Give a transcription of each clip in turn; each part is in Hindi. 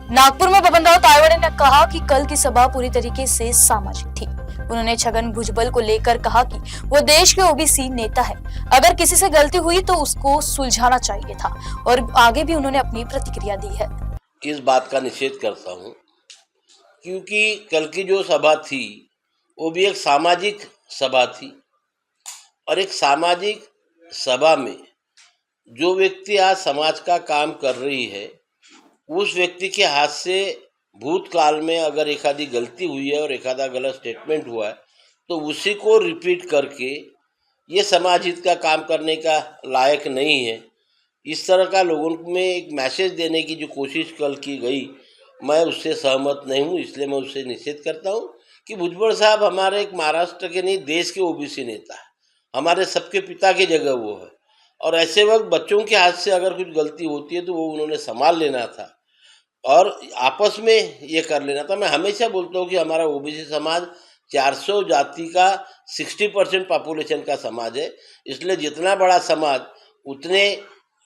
नागपुर में बबनराव तायवाड़े ने कहा कि कल की सभा पूरी तरीके से सामाजिक थी। उन्होंने छगन भुजबल को लेकर कहा कि वो देश के ओबीसी नेता है, अगर किसी से गलती हुई तो उसको सुलझाना चाहिए था, और आगे भी उन्होंने अपनी प्रतिक्रिया दी है। इस बात का निषेध करता हूं, क्योंकि कल की जो सभा थी वो भी एक सामाजिक सभा थी, और एक सामाजिक सभा में जो व्यक्ति आज समाज का काम कर रही है, उस व्यक्ति के हाथ से भूतकाल में अगर एक आधी गलती हुई है और एक आधा गलत स्टेटमेंट हुआ है तो उसी को रिपीट करके ये समाज हित का काम करने का लायक नहीं है। इस तरह का लोगों में एक मैसेज देने की जो कोशिश कल की गई, मैं उससे सहमत नहीं हूँ, इसलिए मैं उससे निषेध करता हूँ कि भुजबल साहब हमारे एक महाराष्ट्र के नहीं, देश के ओबीसी नेता है, हमारे सबके पिता की जगह वो है, और ऐसे वक्त बच्चों के हाथ से अगर कुछ गलती होती है तो वो उन्होंने संभाल लेना था और आपस में ये कर लेना था। मैं हमेशा बोलता हूँ कि हमारा ओबीसी समाज 400 जाति का 60% पॉपुलेशन का समाज है, इसलिए जितना बड़ा समाज उतने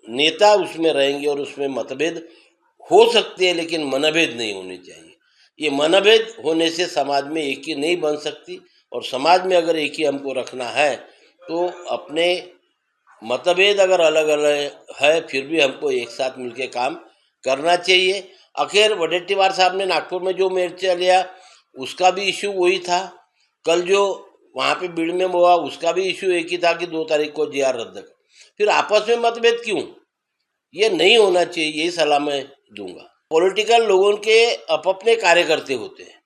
नेता उसमें रहेंगे और उसमें मतभेद हो सकते हैं, लेकिन मनभेद नहीं होने चाहिए। ये मनभेद होने से समाज में एक ही नहीं बन सकती, और समाज में अगर एक ही हमको रखना है तो अपने मतभेद अगर अलग अलग है फिर भी हमको एक साथ मिलकर काम करना चाहिए। आखिर वडेट्टीवार साहब ने नागपुर में जो मोर्चा लिया उसका भी इशू वही था, कल जो वहाँ पे भीड़ में हुआ उसका भी इशू एक ही था कि 2 तारीख को जीआर रद्द कर। फिर आपस में मतभेद क्यों? ये नहीं होना चाहिए, यही सलाह मैं दूंगा। पॉलिटिकल लोगों के अपने कार्यकर्ते होते हैं,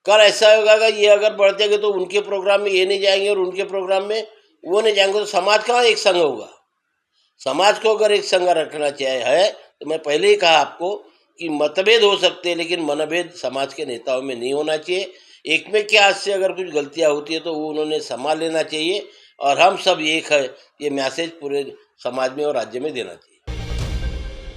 कल ऐसा होगा कि ये अगर बढ़ते गए तो उनके प्रोग्राम में ये नहीं जाएंगे और उनके प्रोग्राम में वो नहीं जाएंगे, तो समाज कहाँ एक संग होगा? समाज को अगर एक संग रखना चाहिए है तो मैं पहले ही कहा आपको कि मतभेद हो सकते हैं, लेकिन मनभेद समाज के नेताओं में नहीं होना चाहिए। एक में के हाथ से अगर कुछ गलतियां होती है तो वो उन्होंने संभाल लेना चाहिए, और हम सब एक है, ये मैसेज पूरे समाज में और राज्य में देना चाहिए।